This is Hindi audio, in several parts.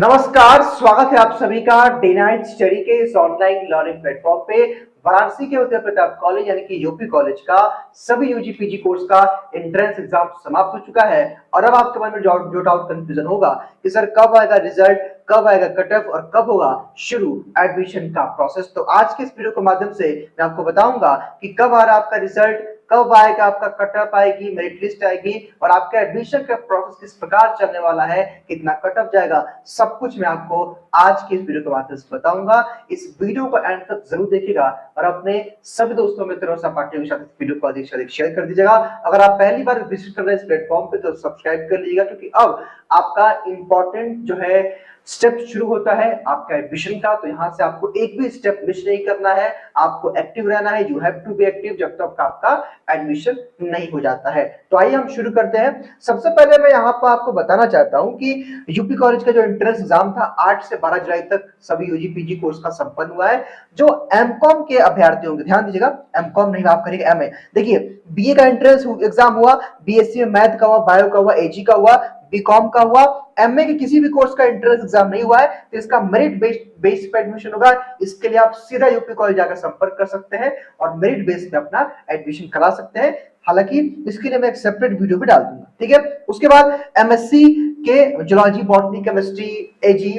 नमस्कार, स्वागत है आप सभी का डे नाइट स्टडी के इस ऑनलाइन लर्निंग प्लेटफॉर्म पे। वाराणसी के उदय प्रताप कॉलेज यानी कि यूपी कॉलेज का सभी यूजी पीजी कोर्स का एंट्रेंस एग्जाम समाप्त हो चुका है। और अब आपके मन में जो डाउट कंफ्यूजन होगा कि सर कब आएगा रिजल्ट, कब आएगा कट ऑफ और कब होगा शुरू एडमिशन का प्रोसेस, तो आज के इस वीडियो के माध्यम से मैं आपको बताऊंगा कि कब आ रहा आपका रिजल्ट, कब आएगा आपका कट ऑफ आएगी, मेरिट लिस्ट आएगी और आपका एडमिशन का प्रोसेस किस प्रकार चलने वाला है, कितना कट ऑफ जाएगा, सब कुछ मैं आपको आज के इस वीडियो के माध्यम से बताऊंगा। इस वीडियो को एंड तक जरूर देखिएगा और अपने सभी दोस्तों मित्रों सहपाठियों के साथ इस वीडियो को अधिक से अधिक शेयर कर दीजिएगा। अगर आप पहली बार विजिट कर रहे हैं इस प्लेटफॉर्म पे तो सब्सक्राइब कर लीजिएगा, क्योंकि अब आपका इंपॉर्टेंट जो है स्टेप शुरू होता है आपका एडमिशन का। तो यहां से आपको एक भी स्टेप मिस नहीं करना है, आपको एक्टिव रहना है। You have to be active जब तक आपका एडमिशन नहीं हो जाता है। तो आइए हम शुरू करते हैं। सबसे पहले मैं यहाँ पर आपको बताना चाहता हूं कि यूपी कॉलेज का जो एंट्रेंस एग्जाम था 8 से 12 जुलाई तक सभी यूजी पीजी कोर्स का संपन्न हुआ है। जो एमकॉम के अभ्यर्थी होंगे, ध्यान दीजिएगा, एमकॉम नहीं आप करेंगे एमए। देखिए, बीए का एंट्रेंस एग्जाम हुआ, बीएससी में मैथ का हुआ, बायो का हुआ, एजी का हुआ, बीकॉम का हुआ। एमए के किसी भी कोर्स का एंट्रेंस एग्जाम नहीं हुआ है तो इसका मेरिट बेस पे एडमिशन होगा। इसके लिए आप सीधा यूपी कॉलेज जाकर संपर्क कर सकते हैं और मेरिट बेस पे अपना एडमिशन करा सकते हैं। हालांकि इसके लिए मैं एक सेपरेट वीडियो भी डाल दूंगा, ठीक है। उसके बाद एमएससी के जूलॉजी, बॉटनी, केमिस्ट्री, एजी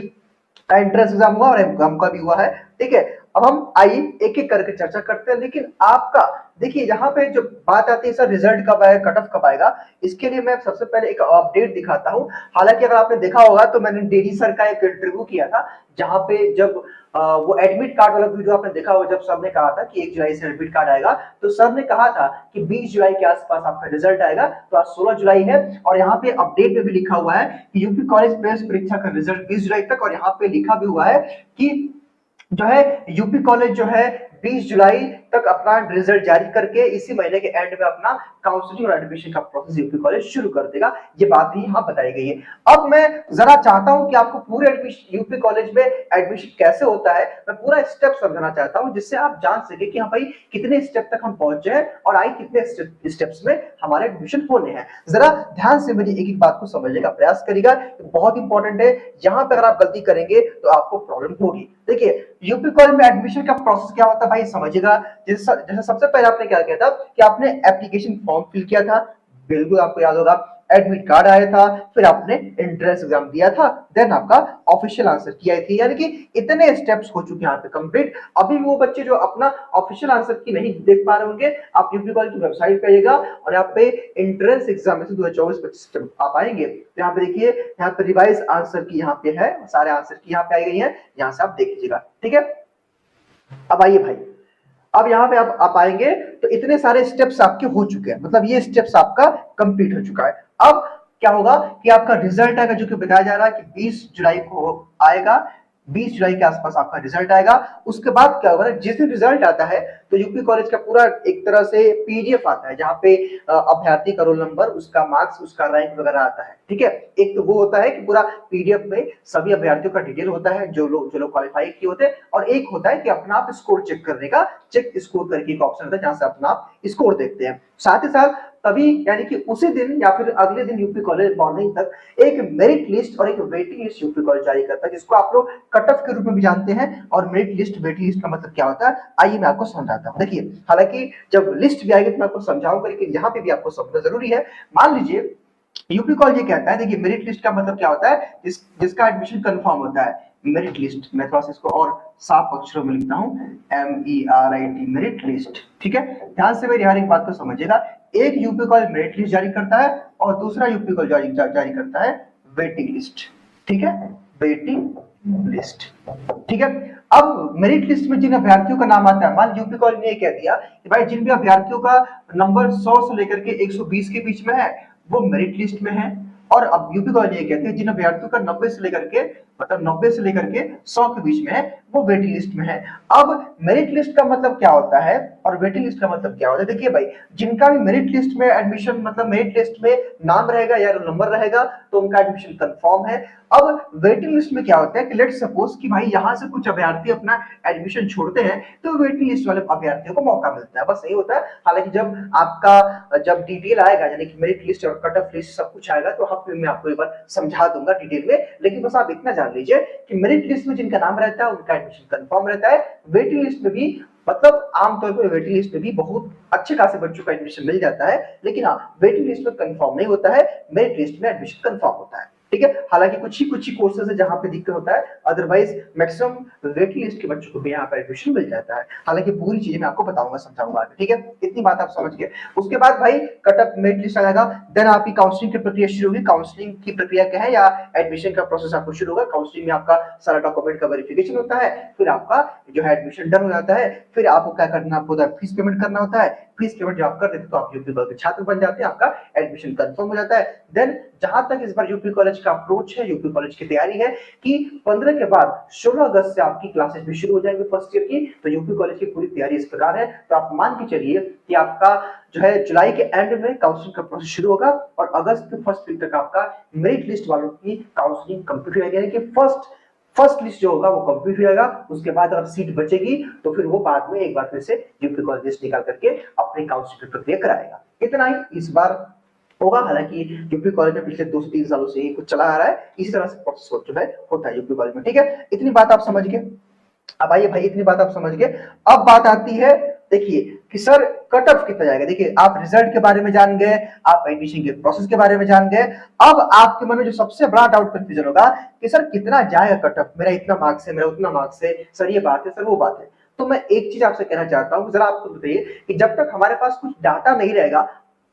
का एंट्रेंस एग्जाम हुआ और एमकॉम का भी हुआ है, ठीक है। अब हम आइए एक एक करके चर्चा करते हैं। लेकिन आपका देखिए यहाँ पे जो बात आती है सर रिजल्ट कब आएगा, कट ऑफ कब आएगा, इसके लिए मैं सबसे पहले एक अपडेट दिखाता हूँ। हालांकि अगर आपने देखा होगा तो मैंने डेली सर का एक इंटरव्यू किया था, जहां पे जब वो एडमिट कार्ड वाला वीडियो आपने देखा होगा, जब सर ने कहा था कि 1 जुलाई से एडमिट कार्ड आएगा, तो सर ने कहा था कि 20 जुलाई के आसपास आपका रिजल्ट आएगा। तो आज 16 जुलाई है और यहाँ पे अपडेट में भी लिखा हुआ है कि यूपी कॉलेज प्रवेश परीक्षा का रिजल्ट 20 जुलाई तक, और यहाँ पे लिखा भी हुआ है कि जो है यूपी कॉलेज जो है 20 जुलाई तक अपना रिजल्ट जारी करके इसी महीने के एंड में अपना काउंसलिंग और एडमिशन का प्रोसेस यूपी कॉलेज शुरू कर देगा। ये बात ही यहाँ बताई गई है। अब मैं जरा चाहता हूं कि आपको पूरे एडमिशन यूपी कॉलेज में एडमिशन कैसे होता है मैं पूरा स्टेप समझाना चाहता हूं, जिससे आप जान सके कि हाँ भाई कितने स्टेप तक हम पहुंचे हैं और आई कितने स्टेप्स में हमारे एडमिशन होने हैं। जरा ध्यान से मेरी एक एक बात को समझने का प्रयास करिएगा, बहुत इंपॉर्टेंट है। यहाँ पे अगर आप गलती करेंगे तो आपको प्रॉब्लम होगी। देखिए, यूपी कॉलेज में एडमिशन का प्रोसेस क्या होता है भाई समझिएगा। जैसे सबसे पहले आपने क्या किया था कि आपने एप्लीकेशन फॉर्म फिल किया था, बिल्कुल आपको याद होगा। एडमिट कार्ड आया था, फिर आपने एंट्रेंस एग्जाम दिया था, देन आपका ऑफिशियल आंसर की आई थी। यानी कि इतने स्टेप्स हो चुके हैं यहाँ पे कंप्लीट। अभी वो बच्चे जो अपना ऑफिशियल आंसर की नहीं देख पा रहे होंगे, आप यूपी कॉलेज की वेबसाइट पे आइएगा और यहाँ पे एंट्रेंस एग्जाम से 2024-25 आप आएंगे तो यहाँ पे देखिए, यहाँ पे रिवाइज आंसर की यहाँ पे है, सारे आंसर की यहाँ पे आई गई है, यहाँ से आप देख लीजिएगा, ठीक है। अब आइए भाई, अब यहाँ पे आप आएंगे तो इतने सारे स्टेप्स आपके हो चुके हैं, मतलब ये स्टेप्स आपका कंप्लीट हो चुका है। अब क्या होगा कि आपका रिजल्ट आएगा, जो कि बताया जा रहा है कि 20 जुलाई को आएगा। 20 जुलाई के आसपास आपका रिजल्ट आएगा। उसके बाद क्या होगा, जिस दिन रिजल्ट आता है तो यूपी कॉलेज का पूरा एक तरह से पीडीएफ आता है, जहाँ पे अभ्यर्थी का रोल नंबर, उसका मार्क्स, उसका रैंक वगैरह आता है, ठीक है। एक तो वो होता है कि पूरा पीडीएफ में सभी अभ्यर्थियों का डिटेल होता है जो लोग क्वालिफाई किए होते हैं, और एक होता है कि अपना आप स्कोर चेक करने का, चेक स्कोर करके एक ऑप्शन होता है जहां से अपना आप स्कोर देखते हैं। साथ ही साथ तभी यानी कि उसी दिन या फिर अगले दिन यूपी कॉलेज मॉर्निंग तक एक मेरिट लिस्ट और एक वेटिंग लिस्ट यूपी कॉलेज जारी करता है, जिसको आप लोग कट ऑफ के रूप में भी जानते हैं। और मेरिट लिस्ट, वेटिंग लिस्ट का मतलब क्या होता है आइए मैं आपको समझाता हूँ। देखिए, हालांकि जब लिस्ट भी आएगी तो मैं आपको समझाऊंगा, लेकिन यहाँ पे भी आपको समझना जरूरी है। मान लीजिए यूपी कॉलेज ये कहता है, देखिए मेरिट लिस्ट का मतलब क्या होता है, जिसका एडमिशन कंफर्म होता है। मेरिट लिस्ट, मैं थोड़ा सा इसको और साफ अक्षरों में लिखता हूँ, MERIT, मेरिट लिस्ट, ठीक है। ध्यान से मेरी हर एक बात को समझिएगा। एक यूपी कॉलेज मेरिट लिस्ट जारी करता है और दूसरा यूपी कॉलेज जारी करता है वेटिंग लिस्ट, ठीक है, वेटिंग लिस्ट, ठीक है। अब मेरिट लिस्ट में जिन अभ्यर्थियों का नाम आता है, मान यूपी कॉलेज ने कह दिया कि भाई जिन भी अभ्यर्थियों का नंबर 100 से लेकर के 120 के बीच में है वो मेरिट लिस्ट में है। और अब यूपी कॉलेज ये कहते हैं जिन अभ्यर्थियों का 90 से लेकर के, मतलब 90 से लेकर के 100 के बीच में है वो वेटिंग लिस्ट में है। अब मेरिट लिस्ट का मतलब क्या होता है, और वेटिंग लिस्ट का मतलब क्या होता है? देखिए भाई, जिनका भी मेरिट लिस्ट में एडमिशन मतलब मेरिट लिस्ट में नाम रहेगा या रोल नंबर रहेगा तो उनका एडमिशन कंफर्म है। अब वेटिंग लिस्ट में क्या होता है कि लेट्स सपोज कि भाई यहाँ से कुछ अभ्यर्थी अपना एडमिशन छोड़ते हैं तो वेटिंग लिस्ट वाले अभ्यर्थियों को मौका मिलता है, बस यही होता है। हालांकि जब डिटेल आएगा यानी कि मेरिट लिस्ट और कट ऑफ लिस्ट सब कुछ आएगा तो मैं आपको एक बार समझा दूंगा डिटेल में, लेकिन बस आप इतना जान लीजिए कि मेरिट लिस्ट में जिनका नाम रहता है उनका एडमिशन कंफर्म रहता है। वेटिंग लिस्ट में भी मतलब आमतौर पर वेटिंग लिस्ट में भी बहुत अच्छे खासे बच्चों का एडमिशन मिल जाता है, लेकिन हाँ वेटिंग लिस्ट में कंफर्म नहीं होता है, मेरिट लिस्ट में एडमिशन कंफर्म होता है। ठीक है, हालांकि कुछ ही कोर्सेज है जहां पे दिक्कत होता है, अदरवाइज मैक्सिमम वेटिंग लिस्ट के बच्चों को भी यहाँ पर एडमिशन मिल जाता है। हालांकि पूरी चीजें मैं आपको बताऊंगा समझाऊंगा, ठीक है, इतनी बात आप समझ गए। उसके बाद भाई कट ऑफ मेरिट लिस्ट आ जाएगा, देन आपकी काउंसलिंग की प्रक्रिया शुरू होगी। काउंसलिंग की प्रक्रिया क्या है या एडमिशन का प्रोसेस आपको शुरू होगा। काउंसलिंग में आपका सारा डॉक्यूमेंट का वेरिफिकेशन होता है, फिर आपका जो है एडमिशन डन हो जाता है, फिर आपको क्या करना होता है, फीस पेमेंट करना होता है। फीस पेमेंट जब आप कर देते तो आप यूपी कॉलेज के छात्र बन जाते हैं, आपका एडमिशन कंफर्म हो जाता है। देन जहां तक इस बार यूपी कॉलेज का अप्रोच है, यूपी कॉलेज की तैयारी है कि 15 के बाद 16 अगस्त से आपकी क्लासेस भी शुरू हो जाएंगे फर्स्ट ईयर की। तो यूपी कॉलेज की पूरी तैयारी इस प्रकार है, तो आप मान के चलिए कि आपका जो है जुलाई के एंड में काउंसलिंग का प्रोसेस शुरू होगा और अगस्त के फर्स्ट वीक तक आपका मेरिट लिस्ट वालों की काउंसलिंग कंप्लीट हो जाएगी, यानी कि फर्स्ट लिस्ट जो होगा वो कंप्लीट हो जाएगा। उसके बाद अगर सीट बचेगी तो फिर वो बाद में एक बार फिर से यूपी कॉलेज लिस्ट निकाल करके अपनी काउंसलिंग की प्रक्रिया कराएगा। इतना ही इस बार होगा। हालांकि यूपी कॉलेज में पिछले 2 से 3 सालों से कुछ चला आ रहा है, इसी तरह से प्रोसेस जो है होता है यूपी कॉलेज में। ठीक है, इतनी बात आप समझ गए। अब आइए भाई, इतनी बात आप समझ गए, अब बात आती है देखिए कि सर कट ऑफ कितना जाएगा। देखिए आप रिजल्ट के बारे में जान गए, आप एडमिशन के प्रोसेस के बारे में जान गए, अब आपके मन में जो सबसे बड़ा डाउट कंफ्यूजन होगा कि सर कितना जाएगा कट ऑफ, मेरा इतना मार्क्स है, मेरा उतना मार्क्स है, सर ये बात है, सर वो बात है। तो मैं एक चीज आपसे कहना चाहता हूं, जरा आपको बताइए कि जब तक हमारे पास कुछ डाटा नहीं रहेगा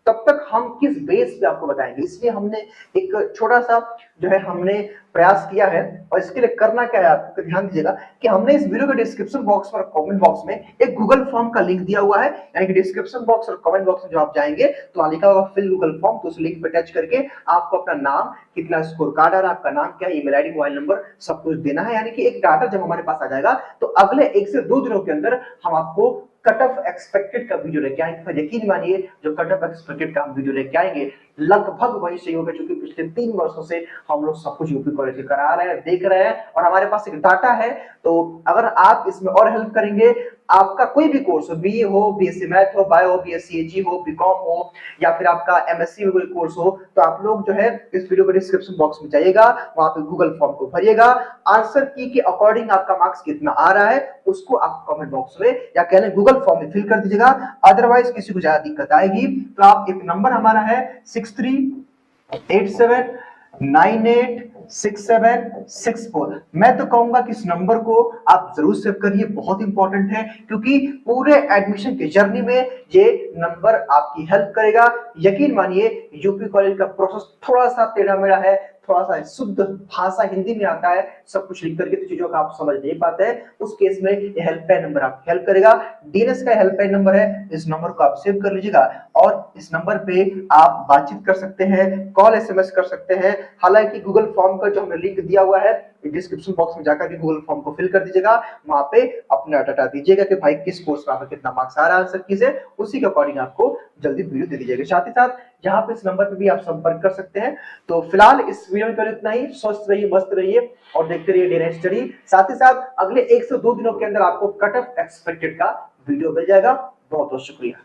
तब तक हम किस बेस पे आपको बताएंगे। इसलिए हमने एक छोटा सा जो है हमने प्रयास किया है, और इसके लिए करना क्या है आपको ध्यान दीजिएगा कि हमने इस वीडियो के डिस्क्रिप्शन बॉक्स और कमेंट बॉक्स में एक गूगल फॉर्म का लिंक दिया हुआ है, यानी कि डिस्क्रिप्शन बॉक्स और कमेंट बॉक्स में जो आप जाएंगे तो लिखा होगा फिल गूगल फॉर्म, तो उस लिंक पे टच करके आपको अपना नाम, कितना स्कोर कार्ड आ रहा है, आपका नाम क्या है, ईमेल आईडी, मोबाइल नंबर सब कुछ देना है। यानी कि एक डाटा जब हमारे पास आ जाएगा तो अगले 1 से 2 दिनों के अंदर हम आपको कट ऑफ एक्सपेक्टेड का वीडियो लेके आएंगे। यकीन मानिए जो कट ऑफ एक्सपेक्टेड का हम वीडियो लेके आएंगे लगभग वही सही होगा, क्योंकि पिछले 3 वर्षों से हम लोग सब कुछ यूपी कॉलेज करा रहे हैं, देख रहे हैं, और हमारे पास एक डाटा है। तो अगर आप इसमें और हेल्प करेंगे, आपका कोई भी कोर्स हो, बीए हो, बीएससी मैथ हो, बायो हो, बीएससी एजी हो, बीकॉम हो, या फिर आपका एमएससी में कोई कोर्स हो, तो आप लोग जो है इस वीडियो के डिस्क्रिप्शन बॉक्स में जाइएगा, वहां पे गूगल फॉर्म को भरिएगा, आंसर की के अकॉर्डिंग आपका मार्क्स कितना आ रहा है उसको आप कमेंट बॉक्स में या कह लें गूगल फॉर्म में फिल कर दीजिएगा। अदरवाइज किसी को ज्यादा दिक्कत आएगी तो आप एक नंबर हमारा है 6387986764, मैं तो कहूंगा कि इस नंबर को आप जरूर सेव करिए, बहुत इंपॉर्टेंट है, क्योंकि पूरे एडमिशन की जर्नी में ये नंबर आपकी हेल्प करेगा। यकीन मानिए यूपी कॉलेज का प्रोसेस थोड़ा सा टेढ़ा मेढ़ा है, थोड़ा सा शुद्ध भाषा हिंदी में आता है, सब कुछ लिख करके तो चीजों का आप समझ नहीं पाते हैं, उस केस में ये हेल्पलाइन नंबर आपकी हेल्प करेगा। डीएनएस का हेल्पलाइन नंबर है, इस नंबर को आप सेव कर लीजिएगा, और इस नंबर पे आप बातचीत कर सकते हैं, कॉल एसएमएस कर सकते हैं। हालांकि गूगल फॉर्म का जो हमने लिंक दिया हुआ है डिस्क्रिप्शन बॉक्स में जाकर के गूगल फॉर्म को फिल कर दीजिएगा, वहां पे अपना डाटा दीजिएगा कि भाई किस कोर्स में आपका कितना मार्क्स आ रहा है आंसर की से, उसी के अकॉर्डिंग आपको जल्दी वीडियो दे दीजिएगा। साथ ही साथ यहाँ पे इस नंबर पे भी आप संपर्क कर सकते हैं। तो फिलहाल इस वीडियो में केवल इतना ही, स्वस्थ रहिए, मस्त रहिए और देखते रहिए डे नाइट स्टडी। साथ ही साथ अगले 1 से 2 दिनों के अंदर आपको कट ऑफ एक्सपेक्टेड का वीडियो मिल जाएगा। बहुत बहुत शुक्रिया।